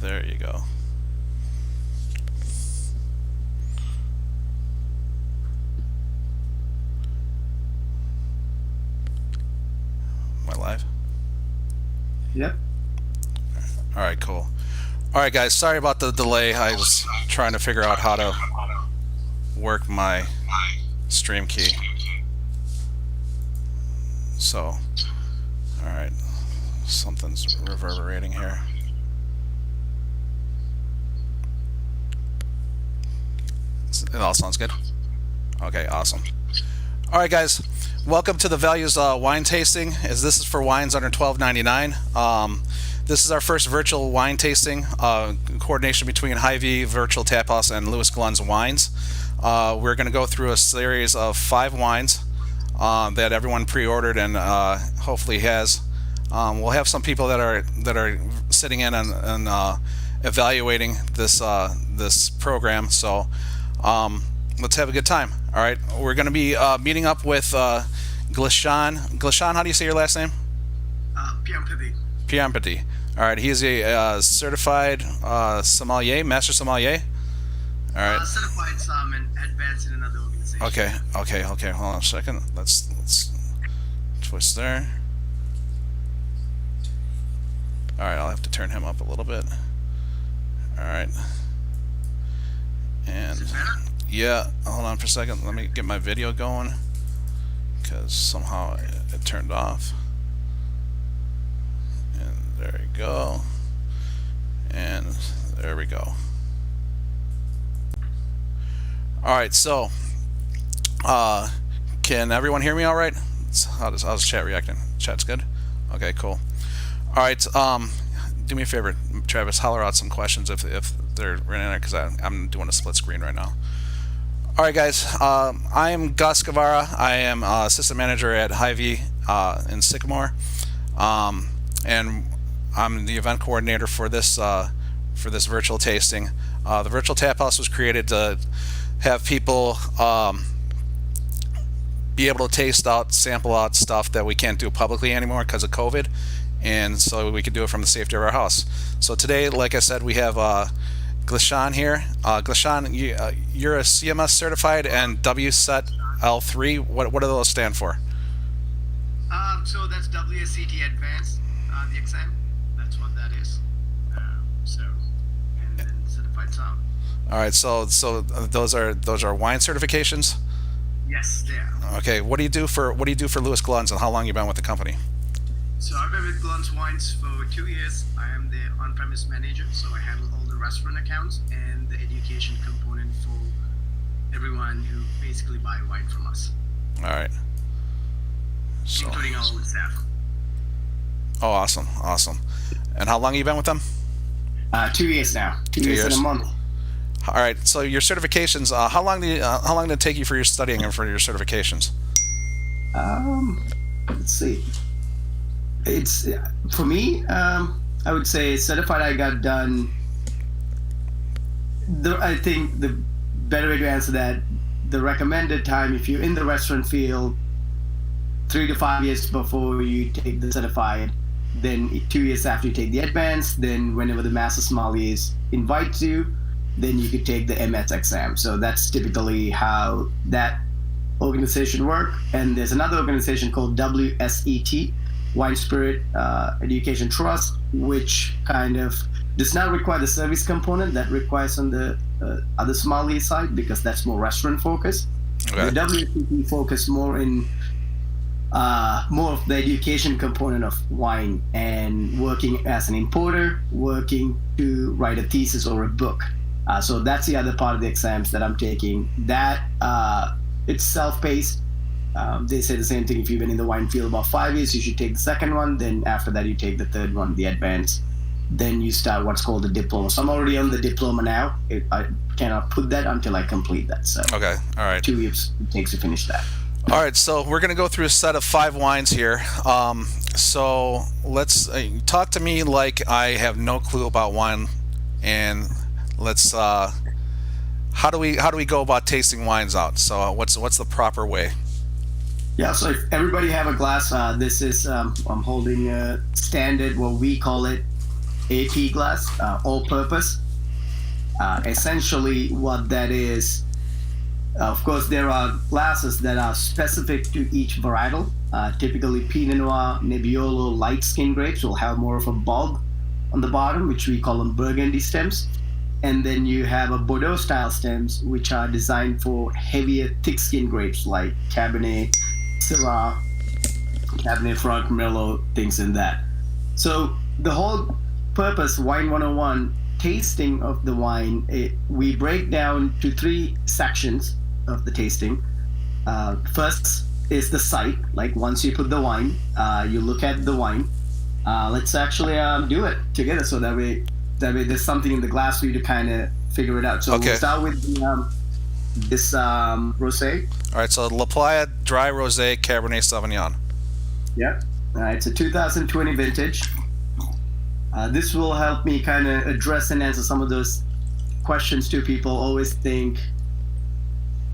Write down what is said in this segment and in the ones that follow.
There you go. Am I live? Yep. All right, cool. All right, guys, sorry about the delay. I was trying to figure out how to work my stream key. So, all right, something's reverberating here. It all sounds good? Okay, awesome. All right, guys, welcome to the Values wine tasting. As this is for wines under $12.99. This is our first virtual wine tasting, coordination between Hy-Vee, Virtual Taphouse, and Louis Glenn's Wines. We're going to go through a series of 5 wines that everyone pre-ordered and hopefully has. We'll have some people that are sitting in and evaluating this program. So let's have a good time. All right, we're going to be meeting up with Glishan. Glishan, how do you say your last name? Piampati. All right, he's a certified sommelier, master sommelier. All right. Certified some and advanced in another organization. Okay. Hold on a second. Let's twist there. All right, I'll have to turn him up a little bit. All right. And yeah, hold on for a second. Let me get my video going because somehow it turned off. And there we go. And there we go. All right, so can everyone hear me all right? How's chat reacting? Chat's good? Okay, cool. All right, do me a favor, Travis, holler out some questions if they're running there because I'm doing a split screen right now. All right, guys, I am Gus Guevara. I am assistant manager at Hy-Vee in Sycamore, and I'm the event coordinator for this virtual tasting. The Virtual Taphouse was created to have people be able to taste out, sample out stuff that we can't do publicly anymore because of COVID, and so we can do it from the safety of our house. So today, like I said, we have Glishan here. Glishan, you're a CMS certified and WSET L3. What do those stand for? So that's WSET Advanced, the exam. That's what that is. And then certified some. All right, so those are wine certifications. Yes, they are. Okay, what do you do for Louis Glenn's, and how long you been with the company? So I've been with Glenn's Wines for 2 years. I am the on-premise manager, so I handle all the restaurant accounts and the education component for everyone who basically buy wine from us. All right. So, including all the staff. Oh, awesome. And how long have you been with them? 2 years now. 2 years and a month. All right. So your certifications. How long did it take you for your studying and for your certifications? Let's see. It's for me. I would say certified. I got done. I think the better way to answer that, the recommended time if you're in the restaurant field, 3 to 5 years before you take the certified, then 2 years after you take the advanced, then whenever the master sommeliers invite you, then you could take the MS exam. So that's typically how that organization works. And there's another organization called WSET, Wine Spirit Education Trust, which kind of does not require the service component that requires on the other sommelier side, because that's more restaurant focused. Okay. The WSET focus more in more of the education component of wine and working as an importer, working to write a thesis or a book. So that's the other part of the exams that I'm taking. That it's self-paced. They say the same thing. If you've been in the wine field about 5 years, you should take the second one. Then after that, you take the third one, the advanced. Then you start what's called the diploma. So I'm already on the diploma now. I cannot put that until I complete that. So okay, all right. 2 years it takes to finish that. All right, so we're going to go through a set of 5 wines here. So let's talk to me like I have no clue about wine, and let's how do we go about tasting wines out? So what's the proper way? Yeah, so if everybody have a glass, this is I'm holding a standard, what we call it, AP glass, all-purpose. Essentially, what that is, of course, there are glasses that are specific to each varietal. Typically, Pinot Noir, Nebbiolo, light skin grapes will have more of a bulb on the bottom, which we call them Burgundy stems. And then you have a Bordeaux style stems, which are designed for heavier, thick skin grapes like Cabernet, Syrah, Cabernet Franc, Merlot, things in that. So the whole purpose, Wine 101, tasting of the wine, we break down to 3 sections of the tasting. First is the sight, like once you put the wine, you look at the wine. Let's actually do it together, so that way there's something in the glass for you to kind of figure it out. So Okay. we'll start with this rosé. All right, so La Playa Dry Rosé Cabernet Sauvignon. Yeah, it's a 2020 vintage. This will help me kind of address and answer some of those questions too. People always think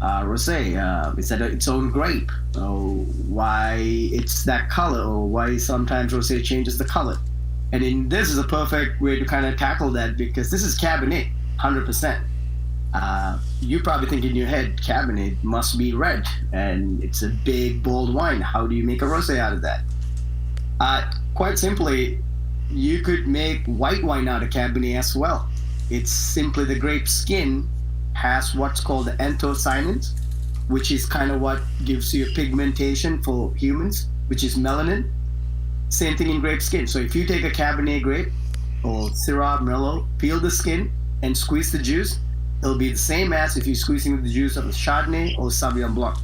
rosé, is that its own grape? Or why it's that color? Or why sometimes rosé changes the color? And this is a perfect way to kind of tackle that, because this is Cabernet, 100%. You probably think in your head, Cabernet must be red, and it's a big, bold wine. How do you make a rosé out of that? Quite simply, you could make white wine out of Cabernet as well. It's simply the grape skin has what's called the anthocyanins, which is kind of what gives you pigmentation for humans, which is melanin. Same thing in grape skin. So if you take a Cabernet grape or Syrah, Merlot, peel the skin and squeeze the juice, it'll be the same as if you're squeezing the juice of a Chardonnay or Sauvignon Blanc.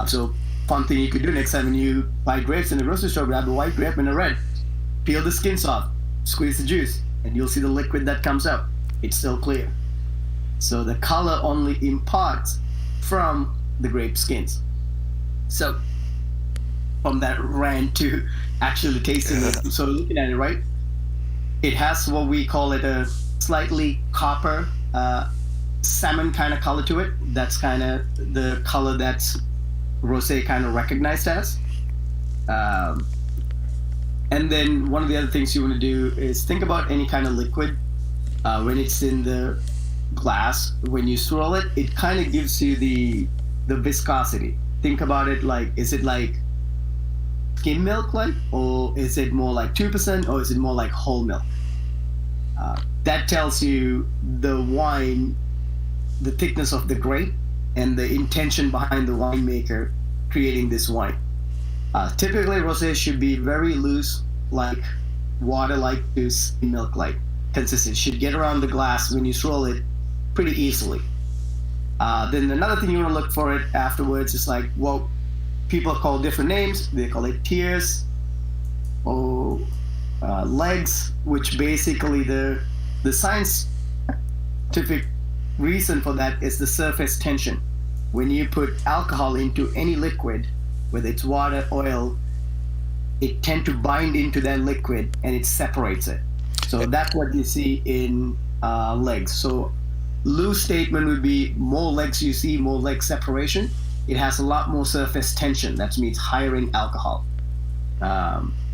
So fun thing you could do next time when you buy grapes in the grocery store, grab a white grape and a red, peel the skins off, squeeze the juice, and you'll see the liquid that comes out. It's still clear. So the color only imparts from the grape skins. So from that rant to actually tasting it, so looking at it, right, it has what we call it a slightly copper salmon kind of color to it. That's kind of the color that's rosé kind of recognized as. And then one of the other things you want to do is think about any kind of liquid when it's in the glass. When you swirl it, it kind of gives you the viscosity. Think about it like, is it like skim milk like, or is it more like 2%, or is it more like whole milk? That tells you the wine, the thickness of the grape, and the intention behind the winemaker creating this wine. Typically, rosé should be very loose, like water-like to skim milk-like consistent. Should get around the glass when you swirl it pretty easily. Then another thing you want to look for it afterwards is like, well, people call different names. They call it tears or legs, which basically the scientific reason for that is the surface tension. When you put alcohol into any liquid, whether it's water, oil, it tends to bind into that liquid and it separates it. So that's what you see in legs. So loose statement would be more legs you see, more leg separation. It has a lot more surface tension. That means higher in alcohol.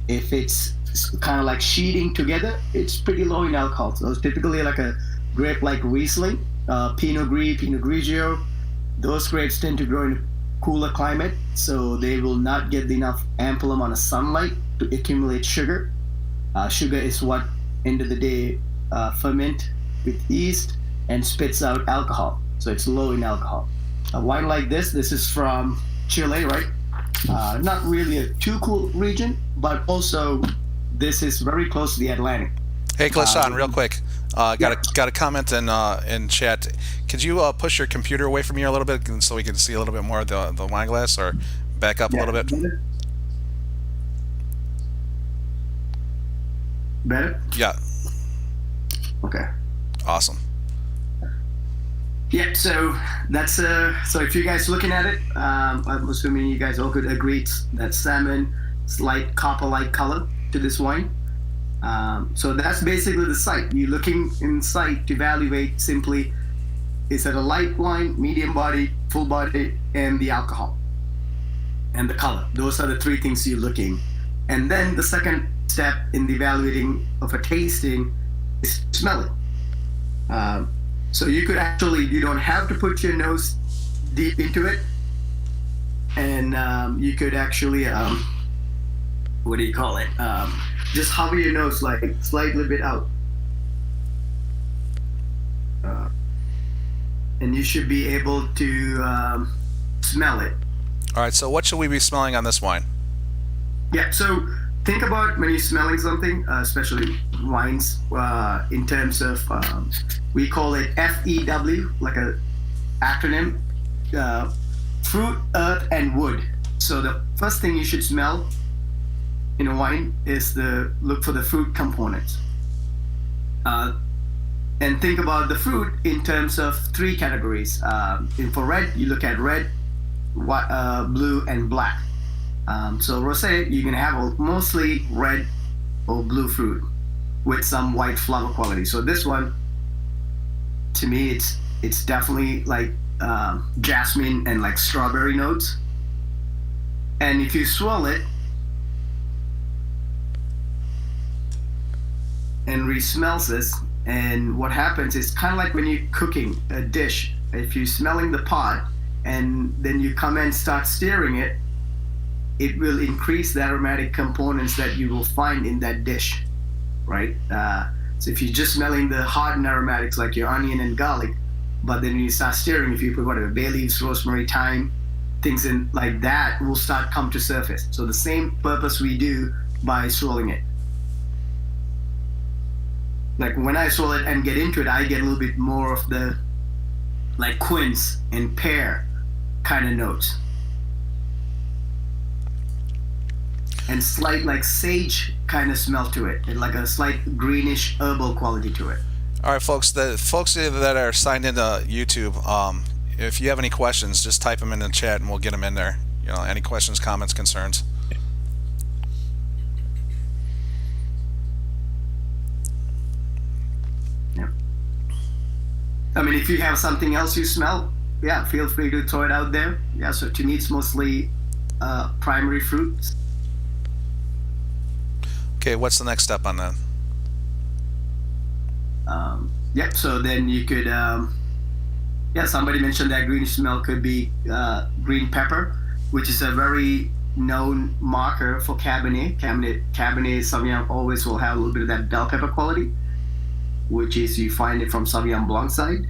If it's kind of like sheeting together, it's pretty low in alcohol. So it's typically like a grape like Riesling, Pinot Gris, Pinot Grigio. Those grapes tend to grow in a cooler climate, so they will not get enough ample amount of sunlight to accumulate sugar. Sugar is what, end of the day, ferment with yeast and spits out alcohol. So it's low in alcohol. A wine like this is from Chile, right? Not really a too cool region, but also this is very close to the Atlantic. Hey, Klashan, real quick. Got a comment in chat. Could you push your computer away from you a little bit so we can see a little bit more of the wine glass, or back up a little bit? Better? Yeah. Okay. Awesome. Yeah, so that's so if you guys looking at it, I'm assuming you guys all could agree that salmon, slight copper-like color to this wine. So that's basically the sight. You're looking in sight to evaluate simply, is it a light wine, medium body, full body, and the alcohol and the color. Those are the three things you're looking. And then the second step in the evaluating of a tasting is to smell it. So you could actually, you don't have to put your nose deep into it, and you could actually, what do you call it? Just hover your nose like slightly bit out. And you should be able to smell it. All right, so what should we be smelling on this wine? Yeah, so think about when you're smelling something, especially wines, in terms of, we call it FEW, like a acronym, fruit, earth, and wood. So the first thing you should smell in a wine is look for the fruit components. And think about the fruit in terms of three categories. For red, you look at red, white, blue, and black. So rosé, you can have mostly red or blue fruit with some white flower quality. So this one, to me, it's definitely like jasmine and like strawberry notes. And if you swirl it and re-smells this, and what happens is kind of like when you're cooking a dish. If you're smelling the pot and then you come and start stirring it, it will increase the aromatic components that you will find in that dish, right? So if you're just smelling the hardened aromatics like your onion and garlic, but then when you start stirring, if you put whatever, bay leaves, rosemary, thyme, things in like that will start come to surface. So the same purpose we do by swirling it. Like when I swirl it and get into it, I get a little bit more of the like quince and pear kind of notes. And slight like sage kind of smell to it, and like a slight greenish herbal quality to it. All right, folks. The folks that are signed into YouTube, if you have any questions, just type them in the chat, and we'll get them in there. You know, any questions, comments, concerns. Yeah. I mean, if you have something else you smell, yeah, feel free to throw it out there. Yeah. So to me, it's mostly primary fruits. Okay, what's the next step on that? Yep, so then you could, somebody mentioned that greenish smell could be green pepper, which is a very known marker for Cabernet. Cabernet Sauvignon always will have a little bit of that bell pepper quality, which is you find it from Sauvignon Blanc side.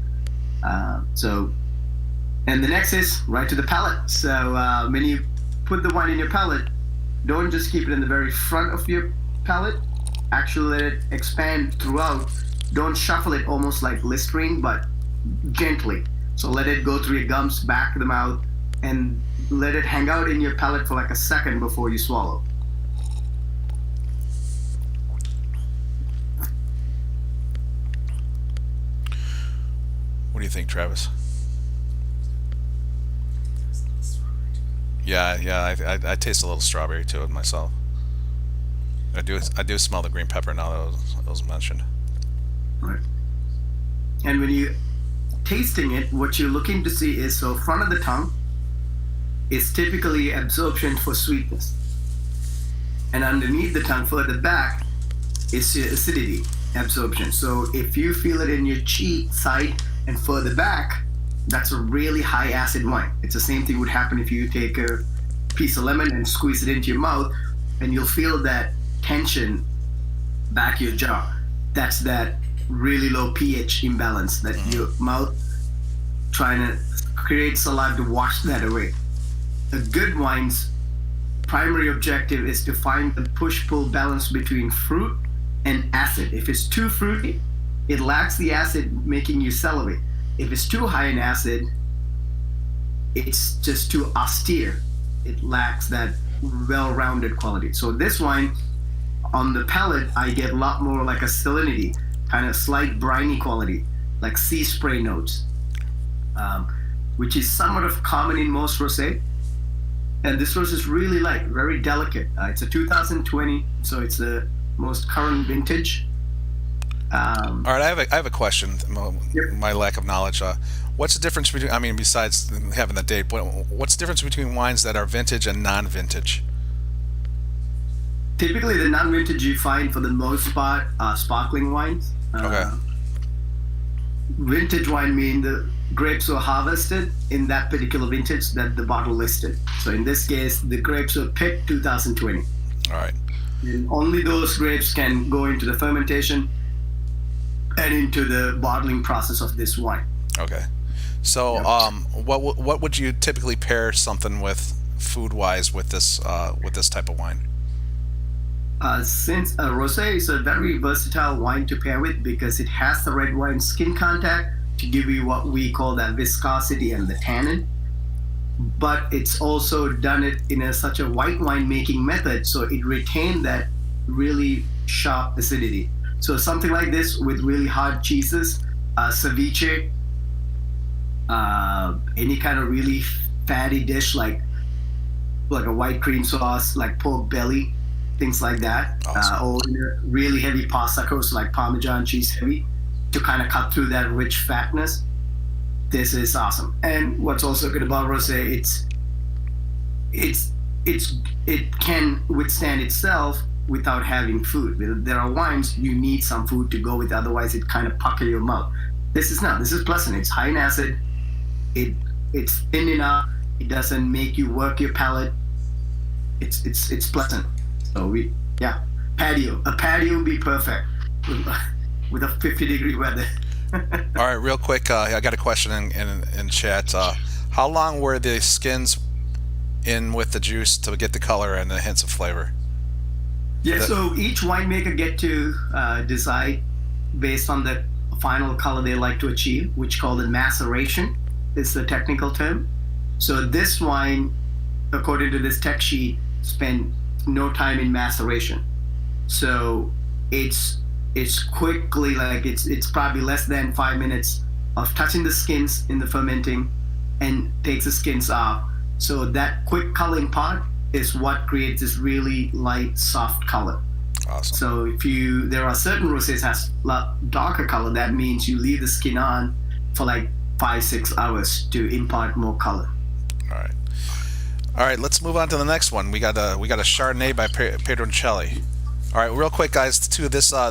And the next is right to the palate. So when you put the wine in your palate, don't just keep it in the very front of your palate, actually let it expand throughout. Don't shuffle it almost like Listerine, but gently. So let it go through your gums, back of the mouth, and let it hang out in your palate for like a second before you swallow. What do you think, Travis? Yeah, I taste a little strawberry to it myself. I do smell the green pepper now that was mentioned. Right. And when you tasting it, what you're looking to see is, so front of the tongue is typically absorption for sweetness, and underneath the tongue, further back, is your acidity absorption. So if you feel it in your cheek side and further back, that's a really high acid wine. It's the same thing would happen if you take a piece of lemon and squeeze it into your mouth, and you'll feel that tension back your jaw. That's that really low pH imbalance that your mouth trying to create saliva to wash that away. A good wine's primary objective is to find the push-pull balance between fruit and acid. If it's too fruity, it lacks the acid making you salivate. If it's too high in acid, it's just too austere. It lacks that well-rounded quality. So this wine, on the palate, I get a lot more like a salinity, kind of slight briny quality, like sea spray notes, which is somewhat of common in most rosé. And this rosé is really light, very delicate. It's a 2020, so it's the most current vintage. All right, I have a question. Yep. My lack of knowledge. What's the difference between? I mean, besides having the date, what's the difference between wines that are vintage and non-vintage? Typically, the non-vintage you find for the most part are sparkling wines. Okay. Vintage wine mean the grapes were harvested in that particular vintage that the bottle listed. So in this case, the grapes were picked 2020. All right. And only those grapes can go into the fermentation and into the bottling process of this wine. Okay. So, what would you typically pair something with food-wise with this type of wine? Since rosé is a very versatile wine to pair with because it has the red wine skin contact to give you what we call that viscosity and the tannin, but it's also done it in such a white wine making method, so it retained that really sharp acidity. So something like this with really hard cheeses, ceviche, any kind of really fatty dish like a white cream sauce, like pork belly, things like that. Awesome. Or really heavy pasta course like Parmesan cheese heavy to kind of cut through that rich fatness. This is awesome. And what's also good about rosé, it can withstand itself without having food. There are wines you need some food to go with, otherwise it kind of pucker your mouth. This is not. This is pleasant. It's high in acid. It's thin enough. It doesn't make you work your palate. It's pleasant. So patio. A patio would be perfect with a 50-degree weather. All right, real quick, I got a question in chat. How long were the skins in with the juice to get the color and the hints of flavor? Yeah, so each winemaker get to decide based on the final color they like to achieve, which called the maceration is the technical term. So this wine, according to this tech sheet, spent no time in maceration. So it's quickly, like it's probably less than 5 minutes of touching the skins in the fermenting and takes the skins off. So that quick coloring part is what creates this really light, soft color. Awesome. So there are certain rosés has darker color, that means you leave the skin on for like 5-6 hours to impart more color. All right, let's move on to the next one. We got a Chardonnay by Pedroncelli. All right, real quick, guys, to this La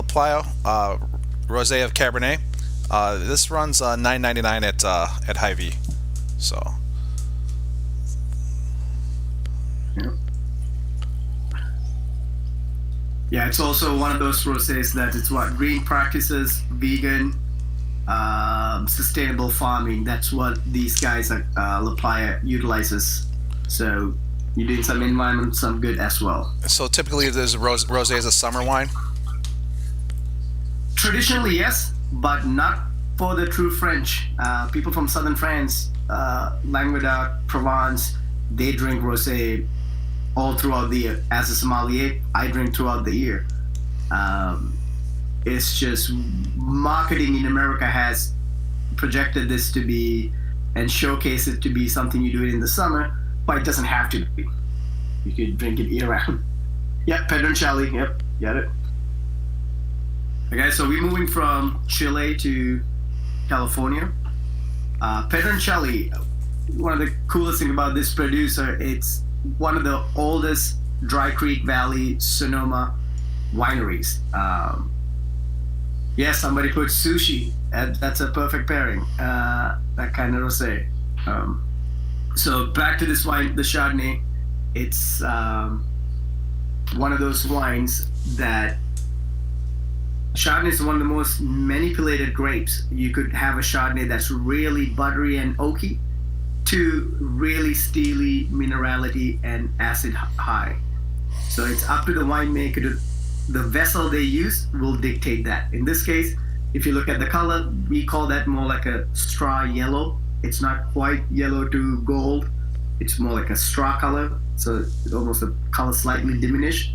Playa Rosé of Cabernet. This runs $9.99 at Hy-Vee. So. Yeah, it's also one of those rosés that it's green practices, vegan, sustainable farming. That's what these guys at La Playa utilizes. So you're doing some environment, some good as well. So typically, there's rosé is a summer wine. Traditionally, yes, but not for the true French. People from southern France, Languedoc, Provence, they drink rosé all throughout the year. As a sommelier, I drink throughout the year. It's just marketing in America has projected this to be and showcase it to be something you do it in the summer, but it doesn't have to be. You could drink it year round. Yep, Pedroncelli. Yep, got it. Okay, so we're moving from Chile to California. Pedroncelli, one of the coolest thing about this producer, it's one of the oldest Dry Creek Valley Sonoma wineries. Somebody put sushi. That's a perfect pairing. That kind of rosé. So back to this wine, the Chardonnay. It's one of those wines that Chardonnay is one of the most manipulated grapes. You could have a Chardonnay that's really buttery and oaky to really steely minerality and acid high. So it's up to the winemaker the vessel they use will dictate that. In this case, if you look at the color, we call that more like a straw yellow. It's not quite yellow to gold. It's more like a straw color. So it's almost the color slightly diminished.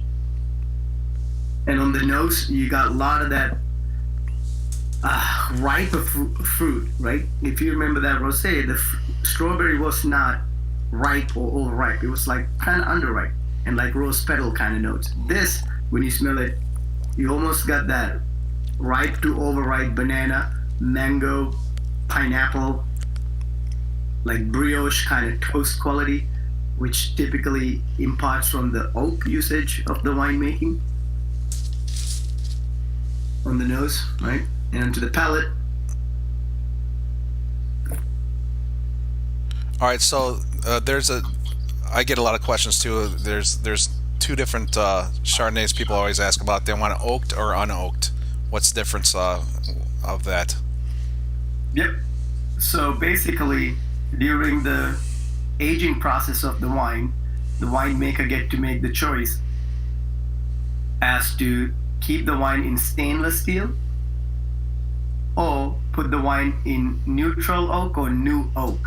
And on the nose, you got a lot of that ripe fruit, right? If you remember that rosé, the strawberry was not ripe or overripe. It was like kind of underripe and like rose petal kind of notes. This, when you smell it, you almost got that ripe to overripe banana, mango, pineapple, like brioche kind of toast quality. which typically imparts from the oak usage of the winemaking on the nose, right? And onto the palate. All right, so I get a lot of questions too. There's two different Chardonnays people always ask about. They want oaked or unoaked. What's the difference of that? Yep. So basically, during the aging process of the winemaker get to make the choice as to keep the wine in stainless steel or put the wine in neutral oak or new oak.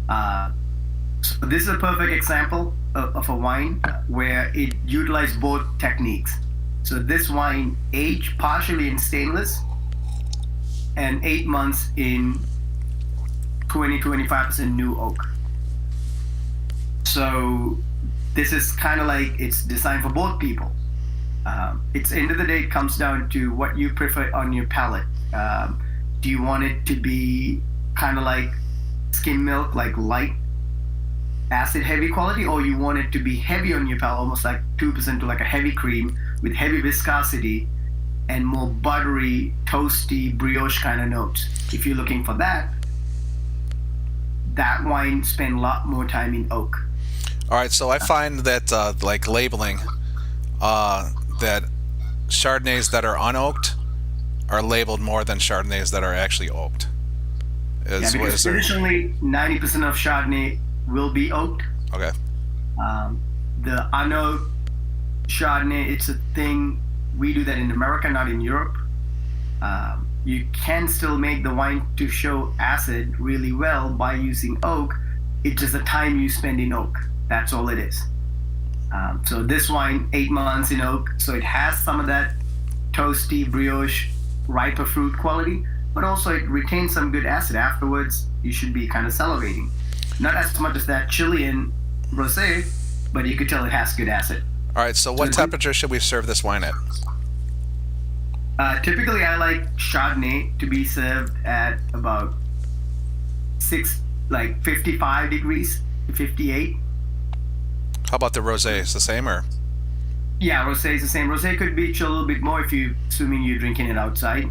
So this is a perfect example of a wine where it utilized both techniques. So this wine aged partially in stainless and 8 months in 20-25% new oak. So this is kind of like it's designed for both people. It's end of the day, it comes down to what you prefer on your palate. Do you want it to be kind of like skim milk, like light acid heavy quality, or you want it to be heavy on your palate, almost like 2% to like a heavy cream with heavy viscosity and more buttery, toasty, brioche kind of notes? If you're looking for that wine spend a lot more time in oak. All right, so I find that like labeling that Chardonnays that are unoaked are labeled more than Chardonnays that are actually oaked. Because traditionally 90% of Chardonnay will be oaked. Okay. The unoaked Chardonnay, it's a thing, we do that in America, not in Europe. You can still make the wine to show acid really well by using oak. It's just the time you spend in oak. That's all it is. So this wine, 8 months in oak, so it has some of that toasty, brioche, riper fruit quality, but also it retains some good acid. Afterwards, you should be kind of salivating. Not as much as that Chilean rosé, but you could tell it has good acid. All right, so what temperature should we serve this wine at? Typically, I like Chardonnay to be served at about 55 degrees to 58. How about the rosé? Is the same or? Yeah, rosé is the same. Rosé could be chilled a little bit more if you, assuming you're drinking it outside,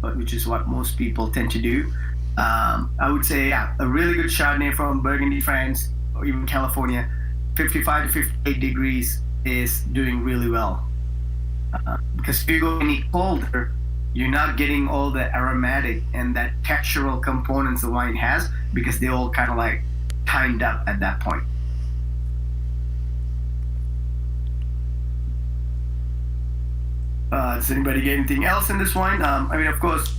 but which is what most people tend to do. I would say, yeah, a really good Chardonnay from Burgundy, France, or even California, 55 to 58 degrees is doing really well. Because if you go any colder, you're not getting all the aromatic and that textural components the wine has, because they all kind of like timed up at that point. Does anybody get anything else in this wine? I mean, of course,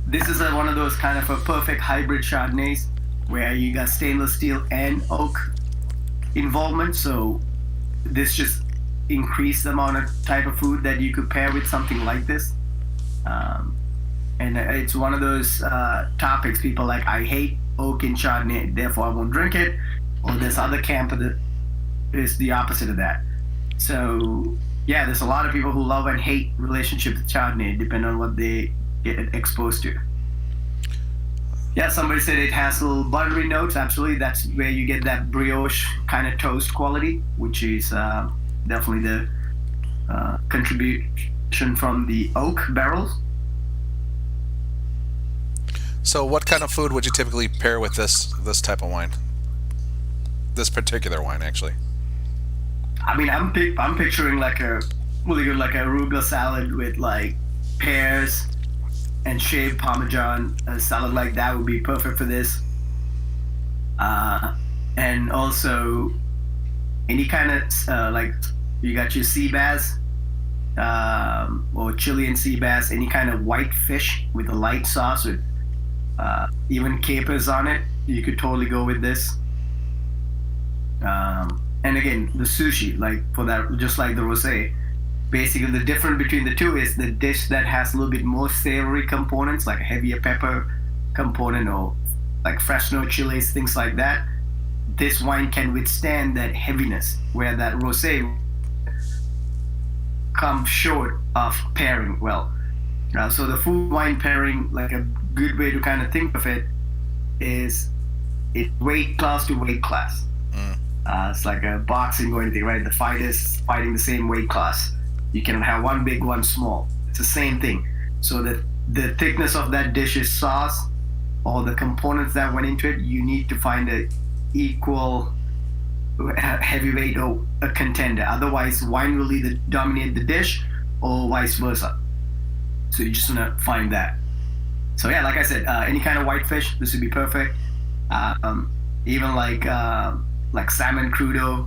this is one of those kind of a perfect hybrid Chardonnays where you got stainless steel and oak involvement. So this just increased the amount of type of food that you could pair with something like this. And it's one of those topics people like, I hate oak in Chardonnay, therefore I won't drink it. Or this other camp that is the opposite of that. So yeah, there's a lot of people who love and hate relationship with Chardonnay, depending on what they get exposed to. Yeah, somebody said it has little buttery notes. Absolutely, that's where you get that brioche kind of toast quality, which is definitely the contribution from the oak barrels. So what kind of food would you typically pair with this type of wine? This particular wine, actually. I mean, I'm picturing like a really good like a arugula salad with like pears and shaved Parmesan. A salad like that would be perfect for this. And also any kind of like you got your sea bass or Chilean sea bass, any kind of white fish with a light sauce with even capers on it. You could totally go with this. And again, the sushi, like for that, just like the rosé, basically the difference between the two is the dish that has a little bit more savory components, like a heavier pepper component or like Fresno chilies, things like that. This wine can withstand that heaviness, where that rosé comes short of pairing well. So the food wine pairing, like a good way to kind of think of it, is it weight class to weight class. It's like a boxing going to right? The fighters fighting the same weight class. You can have one big, one small. It's the same thing. So the thickness of that dish's sauce, all the components that went into it, you need to find a equal heavyweight or a contender. Otherwise, wine will either dominate the dish or vice versa. So you just want to find that. So yeah, like I said, any kind of white fish, this would be perfect. Even like salmon crudo,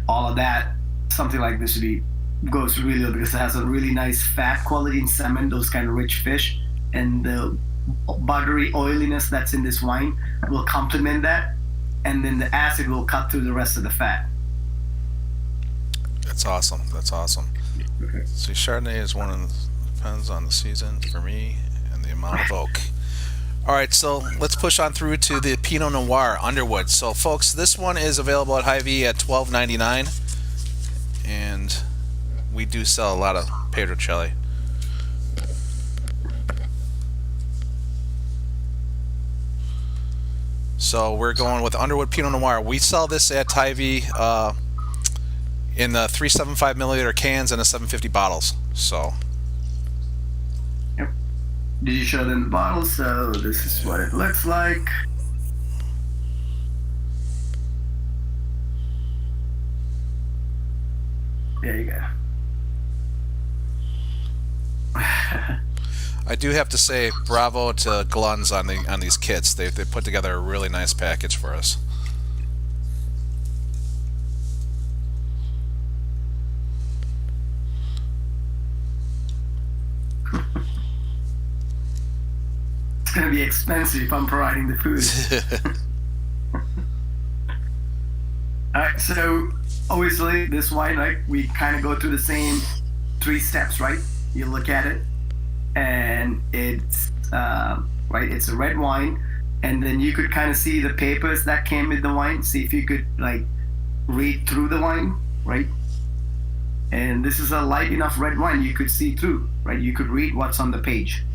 all of that, something like this goes really well because it has a really nice fat quality in salmon, those kind of rich fish, and the buttery oiliness that's in this wine will complement that, and then the acid will cut through the rest of the fat. That's awesome. That's awesome. Okay. See, Chardonnay is one of the, depends on the season for me and the amount of oak. All right, so let's push on through to the Pinot Noir Underwood. So, folks, this one is available at Hy-Vee at $12.99, and we do sell a lot of Pedrocelli. So we're going with Underwood Pinot Noir. We sell this at Hy-Vee in the 375 milliliter cans and the 750 bottles. So. Yep. Did you show them the bottles? So this is what it looks like. There you go. I do have to say bravo to Glunz on these kits. They put together a really nice package for us. It's gonna be expensive if I'm providing the food. Alright, so obviously this wine, right, we kind of go through the same 3 steps, right? You look at it, and it's right, it's a red wine, and then you could kind of see the papers that came with the wine. See if you could like read through the wine, right? And this is a light enough red wine you could see through, right? You could read what's on the page.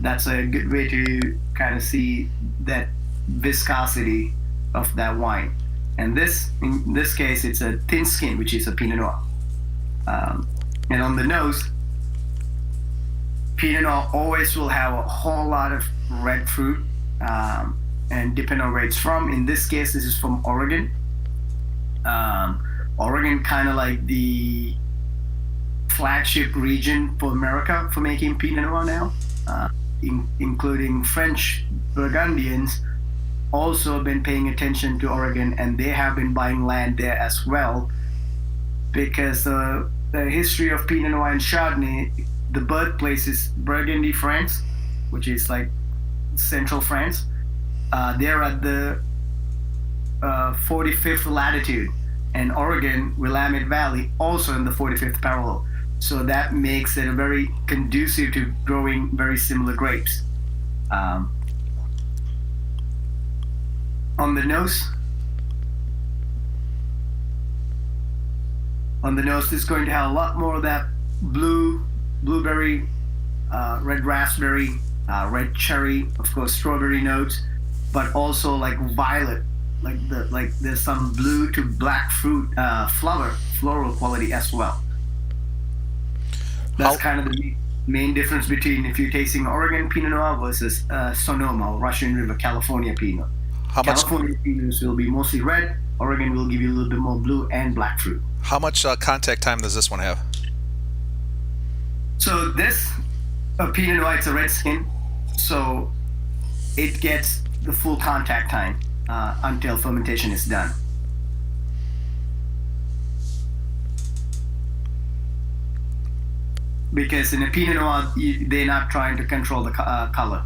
That's a good way to kind of see that viscosity of that wine. And this, in this case, it's a thin skin, which is a Pinot Noir. And on the nose, Pinot Noir always will have a whole lot of red fruit, and depending on where it's from. In this case, this is from Oregon. Oregon kind of like the flagship region for America for making Pinot Noir now, including French Burgundians also been paying attention to Oregon, and they have been buying land there as well, because the history of Pinot Noir and Chardonnay, the birthplace is Burgundy, France, which is like central France. They're at the 45th latitude, and Oregon, Willamette Valley, also in the 45th parallel. So that makes it a very conducive to growing very similar grapes. On the nose, this is going to have a lot more of that blueberry, red raspberry, red cherry, of course, strawberry notes, but also like violet, like there's some blue to black fruit, floral quality as well. That's kind of the main difference between if you're tasting Oregon Pinot Noir versus Sonoma, Russian River, California Pinot. California Pinots will be mostly red. Oregon will give you a little bit more blue and black fruit. How much contact time does this one have? So this Pinot Noir, it's a red skin, so it gets the full contact time until fermentation is done. Because in a Pinot Noir, they're not trying to control the color.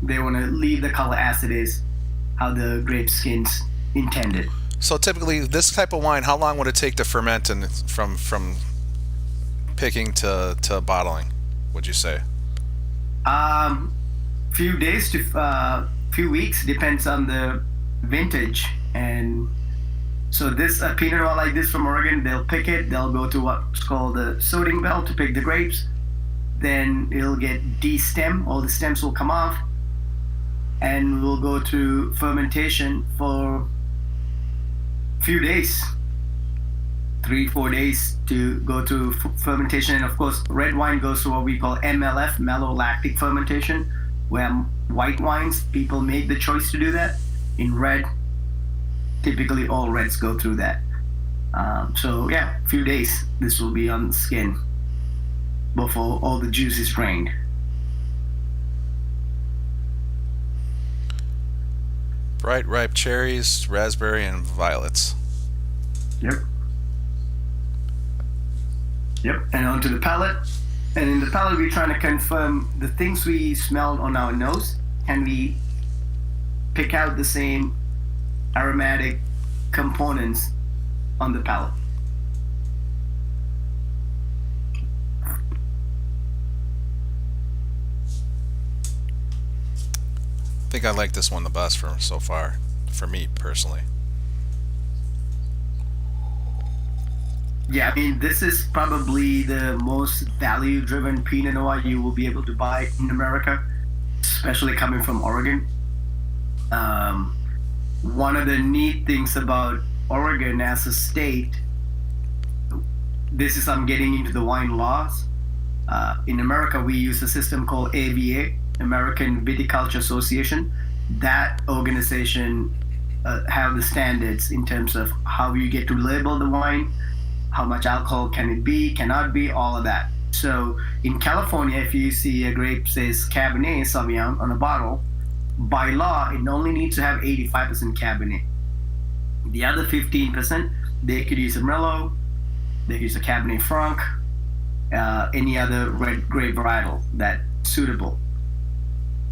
They want to leave the color as it is, how the grape skin's intended. So typically, this type of wine, how long would it take to ferment and from picking to bottling, would you say? Few days to few weeks, depends on the vintage. And so this Pinot Noir like this from Oregon, they'll pick it, they'll go to what's called the sorting bell to pick the grapes. Then it'll get de-stem, all the stems will come off, and we'll go to fermentation for few days, 3-4 days to go through fermentation. And of course, red wine goes through what we call MLF, malolactic fermentation, where white wines, people make the choice to do that. In red, typically all reds go through that. So yeah, a few days, this will be on the skin before all the juice is drained. Bright ripe cherries, raspberry, and violets. Yep. Yep, and onto the palate. And in the palate, we're trying to confirm the things we smelled on our nose. Can we pick out the same aromatic components on the palate? I think I like this one the best for so far, for me personally. Yeah, I mean, this is probably the most value-driven Pinot Noir you will be able to buy in America, especially coming from Oregon. One of the neat things about Oregon as a state, this is, I'm getting into the wine laws. In America, we use a system called AVA, American Viticulture Association. That organization have the standards in terms of how you get to label the wine, how much alcohol can it be, cannot be, all of that. So in California, if you see a grape says Cabernet Sauvignon on a bottle, by law, it only needs to have 85% Cabernet. The other 15%, they could use a Merlot, they could use a Cabernet Franc, any other red grape varietal that's suitable.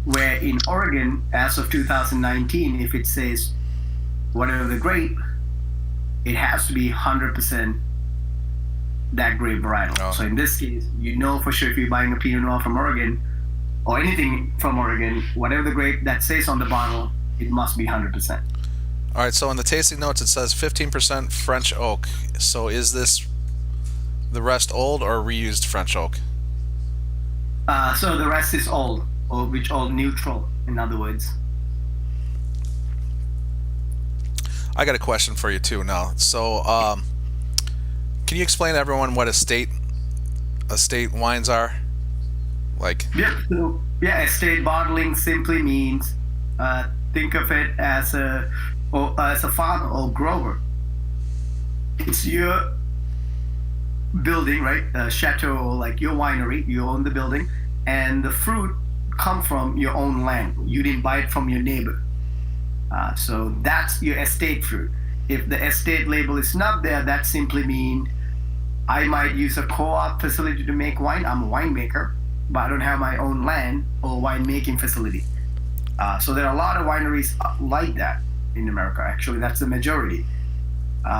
Where in Oregon, as of 2019, if it says whatever the grape, it has to be 100% that grape varietal. Oh. So in this case, you know for sure if you're buying a Pinot Noir from Oregon or anything from Oregon, whatever the grape that says on the bottle, it must be 100%. All right, so in the tasting notes it says 15% French oak. So is this the rest old or reused French oak? So the rest is old, or which old neutral, in other words. I got a question for you too now. So can you explain to everyone what estate wines are? Like, Yeah. So yeah, estate bottling simply means think of it as a farmer or grower. It's your building, right? A chateau or like your winery. You own the building, and the fruit come from your own land. You didn't buy it from your neighbor. So that's your estate fruit. If the estate label is not there, that simply means I might use a co-op facility to make wine. I'm a winemaker, but I don't have my own land or winemaking facility. So there are a lot of wineries like that in America. Actually, that's the majority.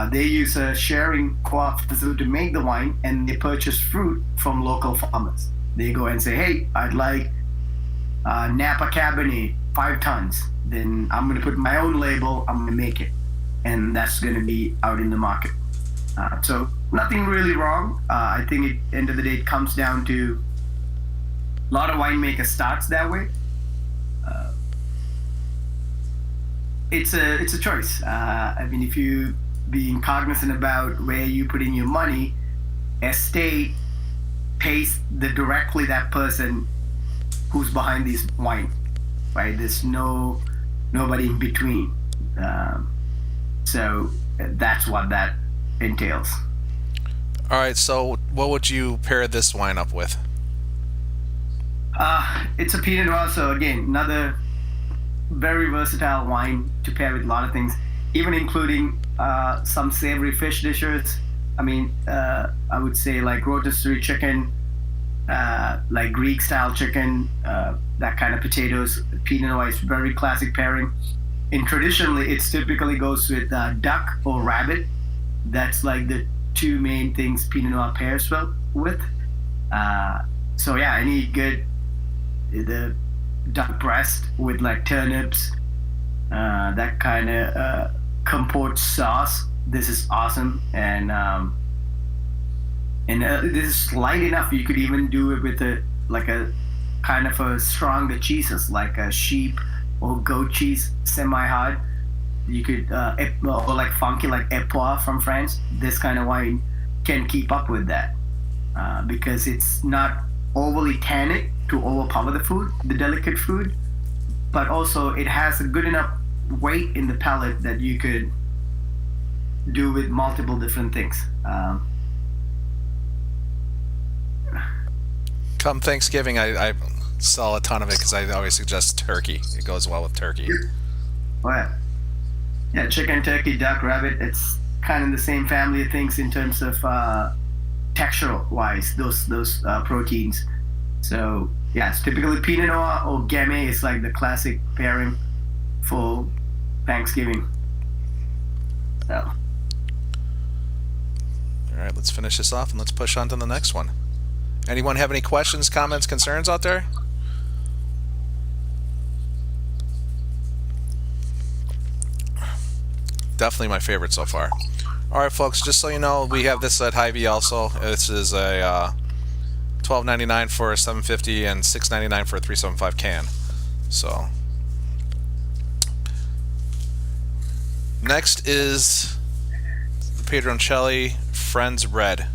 They use a sharing co-op facility to make the wine, and they purchase fruit from local farmers. They go and say, hey, I'd like Napa Cabernet, 5 tons. Then I'm going to put my own label, I'm going to make it. And that's going to be out in the market. So nothing really wrong. I think at the end of the day, it comes down to a lot of winemakers starts that way. It's a choice. I mean, if you being cognizant about where you put in your money, estate pays directly that person who's behind this wine, right? There's nobody in between. So that's what that entails. all right, so what would you pair this wine up with? It's a Pinot Noir, so again, another very versatile wine to pair with a lot of things, even including some savory fish dishes. I mean, I would say like rotisserie chicken, like Greek style chicken, that kind of potatoes. Pinot Noir is very classic pairing. And traditionally, it typically goes with duck or rabbit. That's like the two main things Pinot Noir pairs well with. So yeah, any good the duck breast with like turnips, that kind of compote sauce. This is awesome, and this is light enough. You could even do it with a kind of a stronger cheeses, like a sheep or goat cheese, semi-hard. you could or like funky like Epois from France. This kind of wine can keep up with that because it's not overly tannic to overpower the delicate food, but also it has a good enough weight in the palate that you could do with multiple different things. Come Thanksgiving, I sell a ton of it because I always suggest turkey. It goes well with turkey. Well, yeah, chicken, turkey, duck, rabbit. It's kind of the same family of things in terms of textural wise. Those proteins. So yeah, it's typically Pinot Noir or Gamay is like the classic pairing for Thanksgiving. So. All right, let's finish this off and let's push on to the next one. Anyone have any questions, comments, concerns out there? Definitely my favorite so far. All right, folks, just so you know, we have this at Hy-Vee also. This is a $12.99 for a 750 and $6.99 for a 375 can. So next is the Pedroncelli Friends Red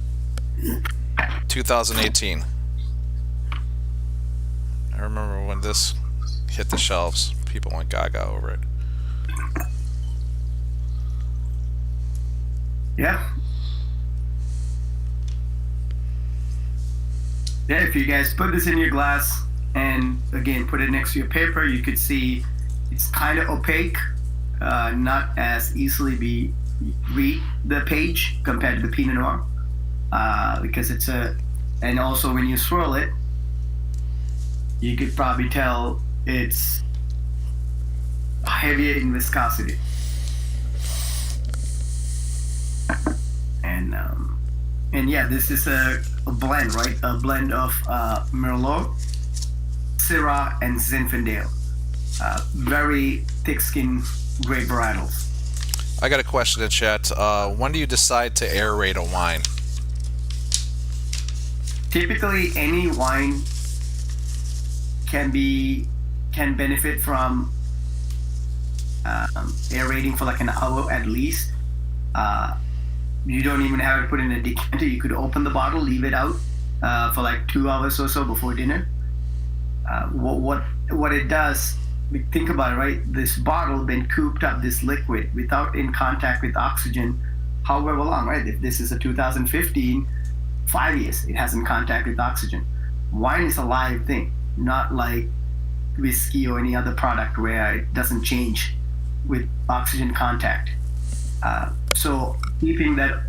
2018. I remember when this hit the shelves, people went gaga over it. Yeah. Yeah, if you guys put this in your glass and again put it next to your paper, you could see it's kind of opaque, not as easily read the page compared to the Pinot Noir, because it's and also when you swirl it, you could probably tell it's heavier in viscosity. And yeah, this is a blend, right? A blend of Merlot, Syrah, and Zinfandel. Very thick-skinned grape varietals. I got a question in chat. When do you decide to aerate a wine? Typically, any wine can benefit from aerating for like an hour at least. You don't even have to put in a decanter. You could open the bottle, leave it out for like 2 hours or so before dinner. What it does, think about it, right? This bottle been cooped up this liquid without in contact with oxygen, however long, right? If this is a 2015, 5 years, it hasn't contact with oxygen. Wine is a live thing, not like whiskey or any other product where it doesn't change with oxygen contact. So keeping that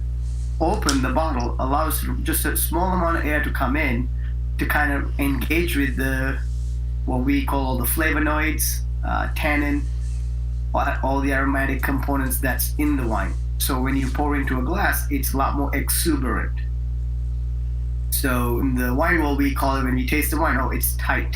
open, the bottle allows just a small amount of air to come in to kind of engage with what we call the flavonoids, tannin, all the aromatic components that's in the wine. So when you pour into a glass, it's a lot more exuberant. So in the wine world, we call it, when you taste the wine, oh, it's tight.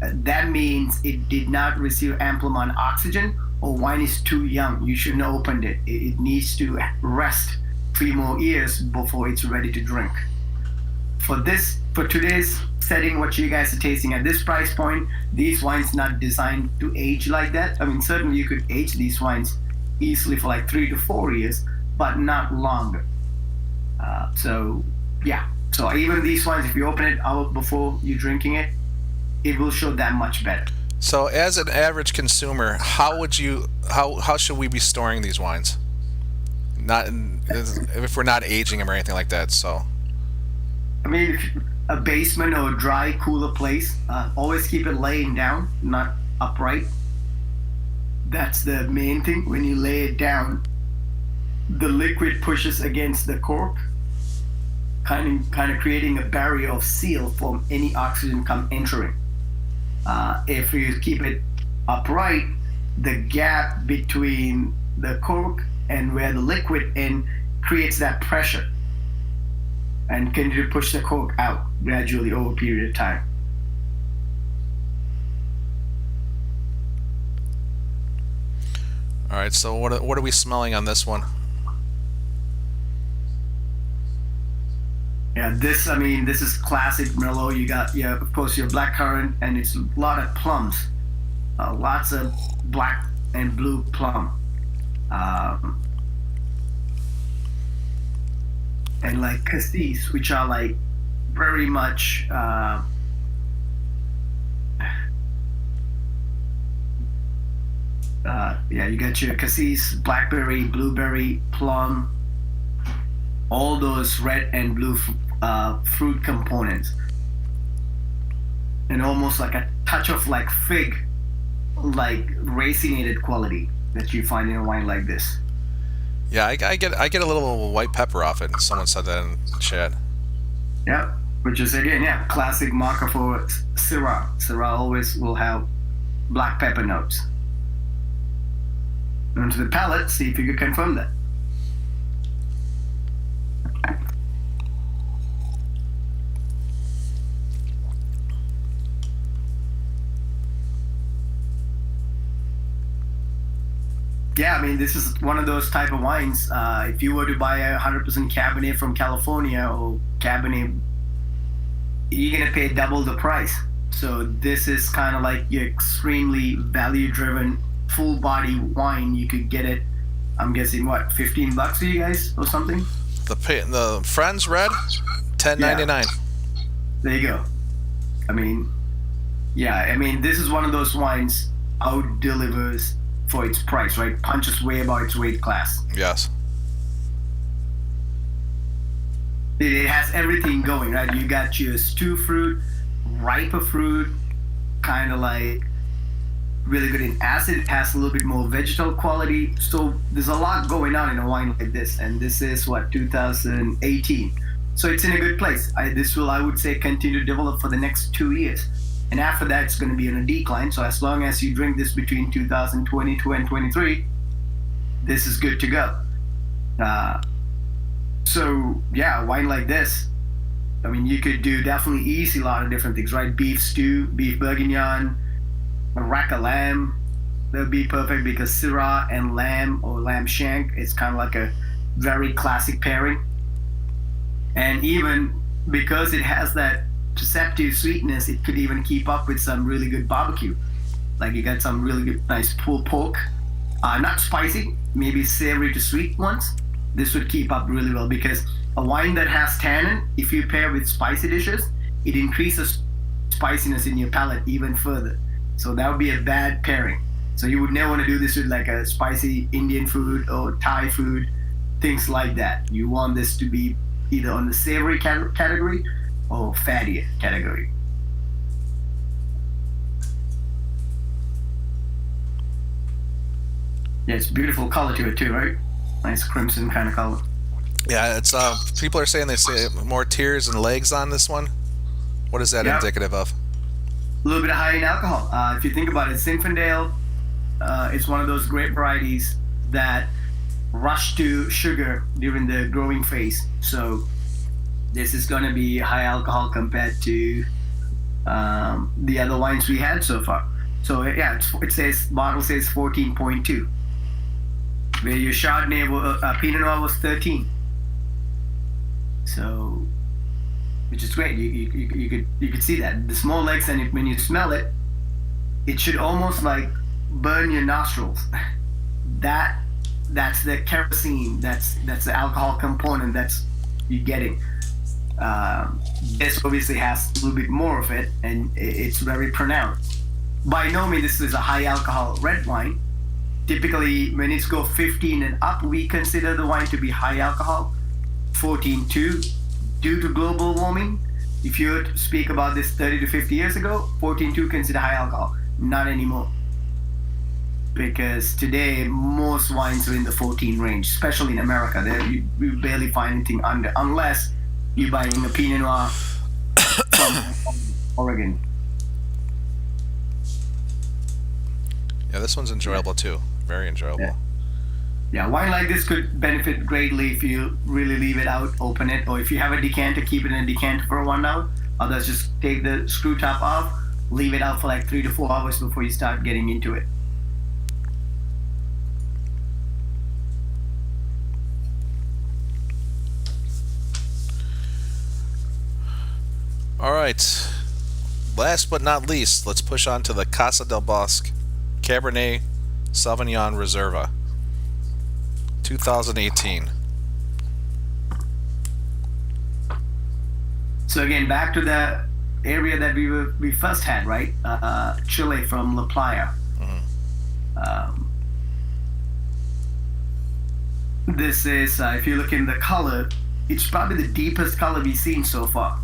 That means it did not receive ample amount of oxygen, or wine is too young. You shouldn't have opened it. It needs to rest 3 more years before it's ready to drink. For today's setting, what you guys are tasting at this price point, these wines not designed to age like that. I mean, certainly you could age these wines easily for like 3 to 4 years, but not longer. So yeah. So even these wines, if you open it out before you're drinking it, it will show that much better. So as an average consumer, how should we be storing these wines? If we're not aging them or anything like that. So I mean, a basement or a dry, cooler place, always keep it laying down, not upright. That's the main thing. When you lay it down, the liquid pushes against the cork, kind of creating a barrier of seal from any oxygen entering. If you keep it upright, the gap between the cork and where the liquid in creates that pressure and continue to push the cork out gradually over a period of time. all right, so what are we smelling on this one? Yeah, this is classic Merlot. You got, of course, your blackcurrant, and it's a lot of plums. Lots of black and blue plum. And like cassis, which are like very much yeah, you got your cassis, blackberry, blueberry, plum, all those red and blue fruit components, and almost like a touch of like fig, like racinated quality that you find in a wine like this. Yeah, I get a little white pepper off it. Someone said that in chat. Yeah, which is again, yeah, classic marker for Syrah. Syrah always will have black pepper notes. Onto the palate, see if you can confirm that. Yeah, I mean, this is one of those type of wines. If you were to buy a 100% Cabernet from California or Cabernet, you're gonna pay double the price. So this is kind of like your extremely value-driven, full-body wine. You could get it, I'm guessing, what, $15 for you guys or something? The Friends Red, $10.99. Yeah. There you go. I mean, yeah, I mean, this is one of those wines out delivers for its price, right? Punches way above its weight class. Yes. It has everything going, right? You got your stew fruit, riper fruit, kind of like really good in acid. It has a little bit more vegetal quality. So there's a lot going on in a wine like this. And this is what, 2018. So it's in a good place. This will, I would say, continue to develop for the next 2 years. And after that, it's going to be on a decline. So as long as you drink this between 2022 and 23, this is good to go. So yeah, wine like this, I mean, you could do definitely easy a lot of different things, right? Beef stew, beef bourguignon, a rack of lamb. That would be perfect because Syrah and lamb or lamb shank, it's kind of like a very classic pairing. And even because it has that perceptive sweetness, it could even keep up with some really good barbecue. Like you got some really good, nice pulled pork, not spicy, maybe savory to sweet ones. This would keep up really well because a wine that has tannin, if you pair with spicy dishes, it increases spiciness in your palate even further. So that would be a bad pairing. So you would never want to do this with like a spicy Indian food or Thai food, things like that. You want this to be either on the savory category or fatty category. Yeah, it's beautiful color to it too, right? Nice crimson kind of color. Yeah, it's people are saying they say more tears and legs on this one. What is that indicative of? A little bit high in alcohol. If you think about it, Zinfandel, it's one of those grape varieties that rush to sugar during the growing phase. So this is going to be high alcohol compared to the other wines we had so far. So yeah, it says bottle says 14.2. Where your Chardonnay, Pinot Noir was 13. So, which is great. You could see that the small legs, and when you smell it, it should almost like burn your nostrils. That's the kerosene. That's the alcohol component that's you're getting. This obviously has a little bit more of it, and it's very pronounced. By no means this is a high alcohol red wine. Typically, when it's go 15 and up, we consider the wine to be high alcohol. 14.2 due to global warming. If you were to speak about this 30 to 50 years ago, 14.2 consider high alcohol. Not anymore. Because today, most wines are in the 14 range, especially in America. You barely find anything under, unless you're buying a Pinot Noir from Oregon. Yeah, this one's enjoyable too. Very enjoyable. Yeah, wine like this could benefit greatly if you really leave it out, open it, or if you have a decanter, keep it in a decanter for 1 hour. Others just take the screw top off, leave it out for like 3 to 4 hours before you start getting into it. All right. Last but not least, let's push on to the Casa del Bosque Cabernet Sauvignon Reserva, 2018. So again, back to the area that we first had, right? Chile from La Playa. This is, if you look in the color, it's probably the deepest color we've seen so far.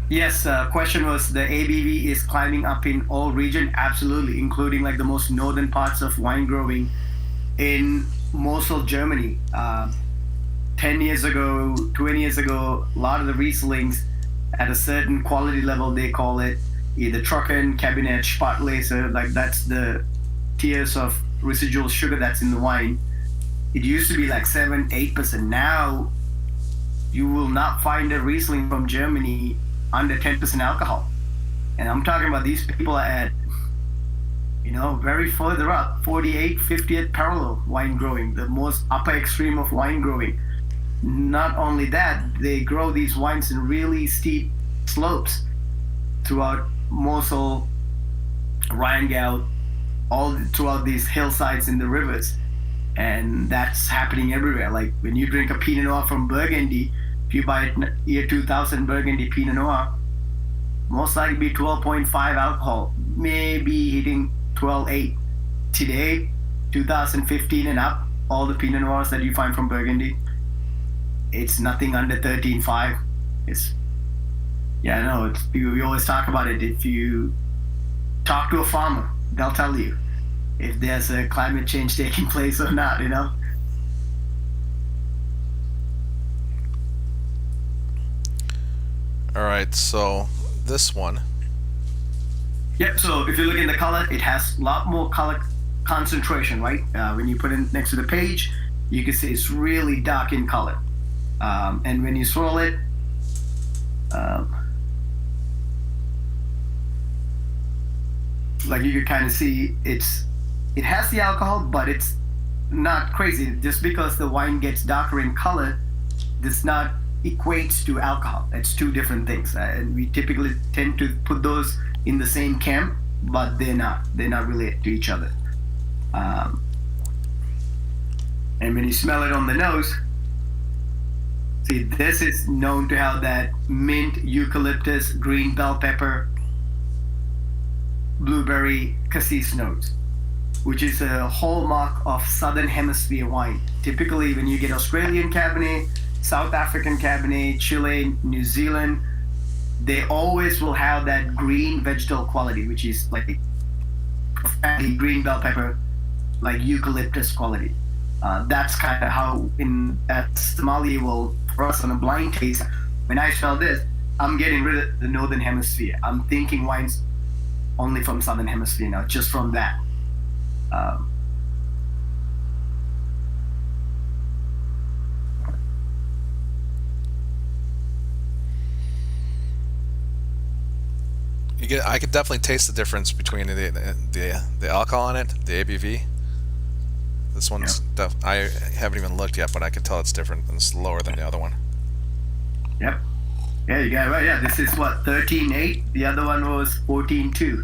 Yes, question was the ABV is climbing up in all region. Absolutely, including like the most northern parts of wine growing in Mosel, Germany. 10 years ago, 20 years ago, a lot of the Rieslings at a certain quality level, they call it either Trocken, Cabinet, Spartlese, like that's the tiers of residual sugar that's in the wine. It used to be like 7-8%. Now you will not find a Riesling from Germany under 10% alcohol. And I'm talking about these people are at, very further up, 48, 50th parallel wine growing, the most upper extreme of wine growing. Not only that, they grow these wines in really steep slopes throughout Mosel, Rheingau, all throughout these hillsides in the rivers. And that's happening everywhere. Like when you drink a Pinot Noir from Burgundy, if you buy a year 2000 Burgundy Pinot Noir, most likely be 12.5 alcohol, maybe hitting 12.8. Today, 2015 and up, all the Pinot Noirs that you find from Burgundy, it's nothing under 13.5. We always talk about it. If you talk to a farmer, they'll tell you if there's a climate change taking place or not, All right, so this one. Yep, so if you look in the color, it has a lot more color concentration, right? When you put it next to the page, you can see it's really dark in color. And when you swirl it, like you can kind of see it has the alcohol, but it's not crazy. Just because the wine gets darker in color does not equate to alcohol. It's two different things. And we typically tend to put those in the same camp, but they're not related to each other. And when you smell it on the nose, see, this is known to have that mint, eucalyptus, green bell pepper, blueberry, cassis notes, which is a hallmark of Southern Hemisphere wine. Typically, when you get Australian Cabernet, South African Cabernet, Chile, New Zealand, they always will have that green vegetal quality, which is like green bell pepper, like eucalyptus quality. That's kind of how at sommelier will, for us on a blind taste, when I smell this, I'm getting rid of the Northern Hemisphere. I'm thinking wines only from Southern Hemisphere now, just from that. I could definitely taste the difference between the alcohol in it, the ABV. This one's I haven't even looked yet, but I can tell it's different and it's lower than the other one. Yep. Yeah, you got it right. Yeah, this is what, 13.8. The other one was 14.2.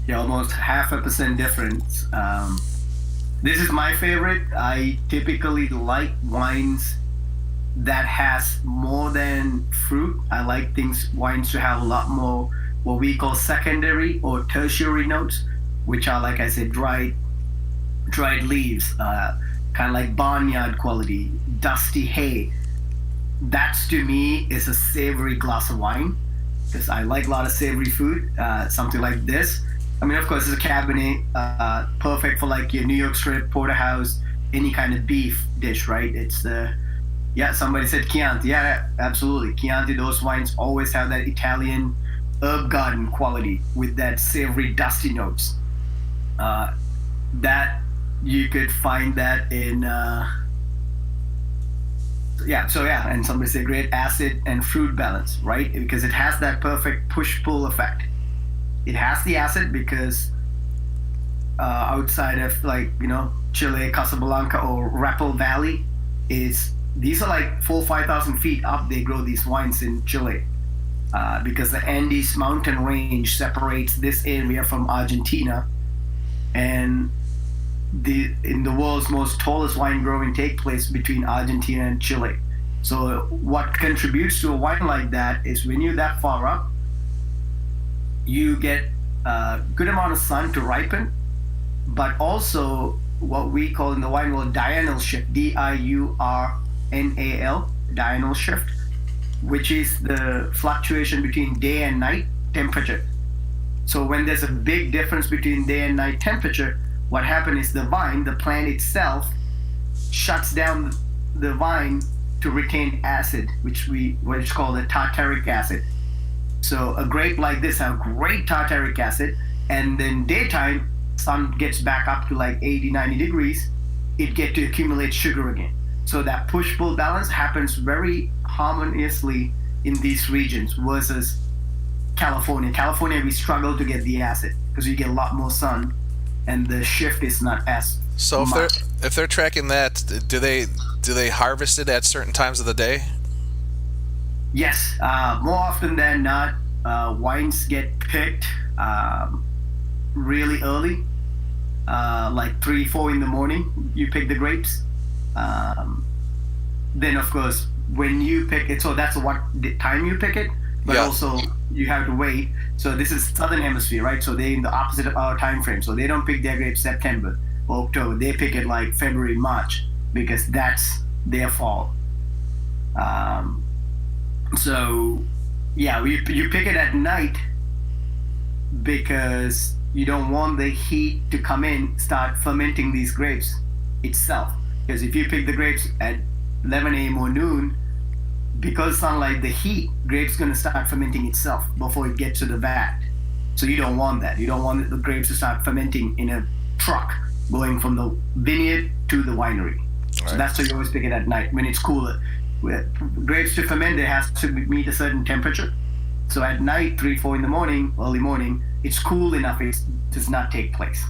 Yeah, almost 0.5% difference. This is my favorite. I typically like wines that has more than fruit. I like wines to have a lot more what we call secondary or tertiary notes, which are, like I said, dried leaves, kind of like barnyard quality, dusty hay. That's, to me, is a savory glass of wine, because I like a lot of savory food, something like this. I mean, of course, it's a Cabernet, perfect for like your New York strip, porterhouse, any kind of beef dish, right? It's somebody said Chianti. Yeah, absolutely. Chianti, those wines always have that Italian herb garden quality with that savory, dusty notes. That you could find that in, and somebody said great acid and fruit balance, right? Because it has that perfect push-pull effect. It has the acid because outside of Chile, Casablanca, or Rapel Valley, these are like 4,000-5,000 feet up. They grow these wines in Chile, because the Andes mountain range separates this area from Argentina, and in the world's most tallest wine growing take place between Argentina and Chile. So what contributes to a wine like that is when you're that far up, you get a good amount of sun to ripen, but also what we call in the wine world diurnal shift, diurnal, diurnal shift, which is the fluctuation between day and night temperature. So when there's a big difference between day and night temperature, what happens is the vine, the plant itself, shuts down the vine to retain acid, which is called the tartaric acid. So a grape like this have great tartaric acid, and then daytime, sun gets back up to like 80, 90 degrees, it get to accumulate sugar again. So that push-pull balance happens very harmoniously in these regions versus California. California, we struggle to get the acid because you get a lot more sun, and the shift is not as So much. if they're tracking that, do they harvest it at certain times of the day? Yes, more often than not, wines get picked really early, like 3, 4 in the morning. You pick the grapes. Then, of course, when you pick it, so that's what the time you pick it, but Yeah. also you have to wait. So this is southern hemisphere, right? So they in the opposite of our time frame. So they don't pick their grapes September or October. They pick it like February, March, because that's their fall. So yeah, you pick it at night because you don't want the heat to come in, start fermenting these grapes itself. Because if you pick the grapes at 11 a.m. or noon, because sunlight, the heat, grapes going to start fermenting itself before it gets to the vat. So you don't want that. You don't want the grapes to start fermenting in a truck going from the vineyard to the winery. So that's why you always pick it at night when it's cooler. With grapes to ferment, they have to meet a certain temperature. So at night, 3, 4 in the morning, early morning, it's cool enough. It does not take place.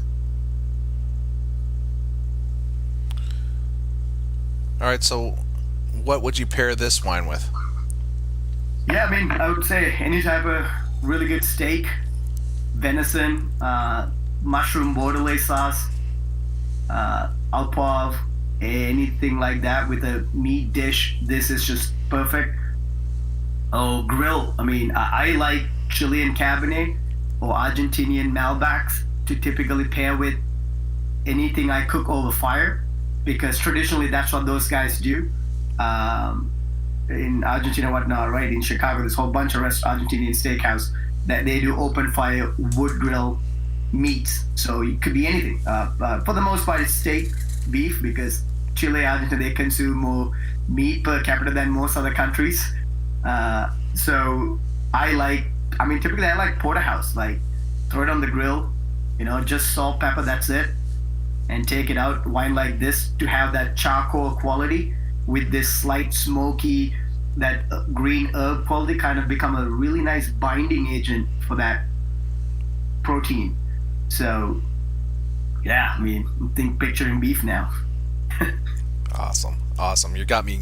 All right, so what would you pair this wine with? Yeah, I mean, I would say any type of really good steak, venison, mushroom bordelais sauce, alpov, anything like that with a meat dish. This is just perfect. Oh, grill. I mean, I like Chilean Cabernet or Argentinian Malbecs to typically pair with anything I cook over fire, because traditionally that's what those guys do. In Argentina, whatnot, right? In Chicago, there's a whole bunch of Argentinian steakhouse that they do open fire wood grill meats. So it could be anything. For the most part, it's steak, beef, because Chile, Argentina, they consume more meat per capita than most other countries. So typically I like porterhouse, like throw it on the grill, just salt, pepper, that's it, and take it out. Wine like this to have that charcoal quality with this slight smoky, that green herb quality kind of become a really nice binding agent for that protein. So yeah, I mean, think picturing beef now. Awesome. You got me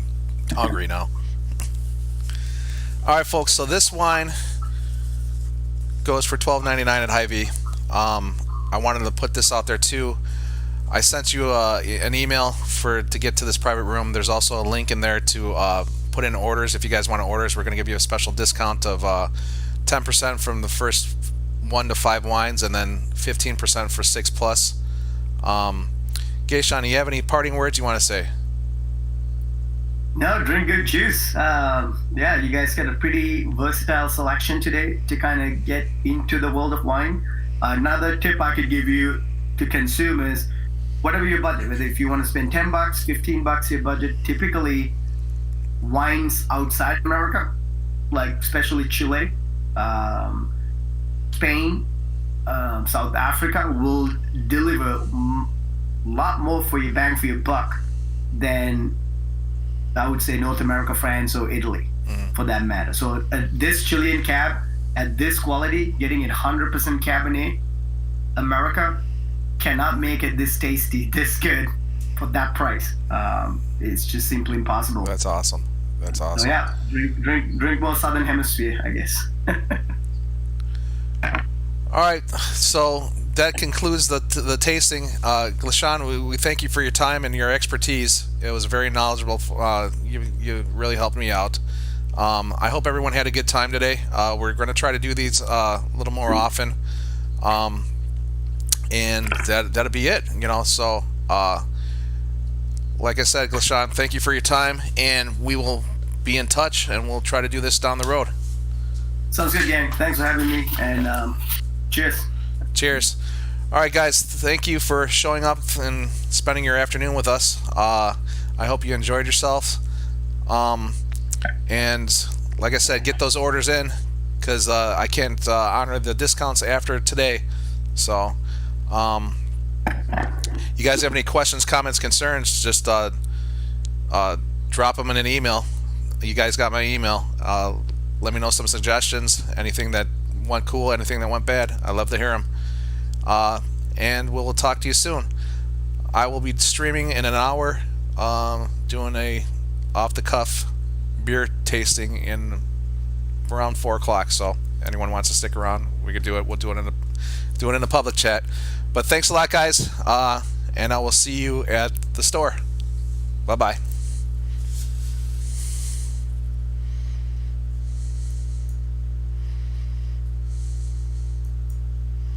hungry now. All right, folks. So this wine goes for $12.99 at Hy-Vee. I wanted to put this out there too. I sent you an email to get to this private room. There's also a link in there to put in orders. If you guys want orders, we're going to give you a special discount of 10% from the first 1 to 5 wines, and then 15% for 6 plus. Gayshawn, you have any parting words you want to say? No, drink good juice. Yeah, you guys got a pretty versatile selection today to kind of get into the world of wine. Another tip I could give you to consumers, whatever your budget, whether if you want to spend $10, $15 your budget, typically wines outside America, like especially Chile, Spain, South Africa, will deliver a lot more for your bang for your buck than I would say North America, France, or Italy, for that matter. So this Chilean Cab at this quality, getting it 100% Cabernet, America cannot make it this tasty, this good for that price. It's just simply impossible. That's awesome. That's So awesome. yeah, drink more Southern Hemisphere, I guess. All right, so that concludes the tasting. Glashan, we thank you for your time and your expertise. It was very knowledgeable. You really helped me out. I hope everyone had a good time today. We're going to try to do these a little more often, and that'll be it. So like I said, Glashan, thank you for your time, and we will be in touch, and we'll try to do this down the road. Sounds good, gang. Thanks for having me, and cheers. Cheers. All right, guys, thank you for showing up and spending your afternoon with us. I hope you enjoyed yourself. And like I said, get those orders in, because I can't honor the discounts after today. So you guys have any questions, comments, concerns, just drop them in an email. You guys got my email. Let me know some suggestions, anything that went cool, anything that went bad. I love to hear them. And we'll talk to you soon. I will be streaming in an hour, doing a off-the-cuff beer tasting in around 4 o'clock. So anyone wants to stick around, we could do it. We'll do it in the public chat. But thanks a lot, guys, and I will see you at the store. Bye-bye.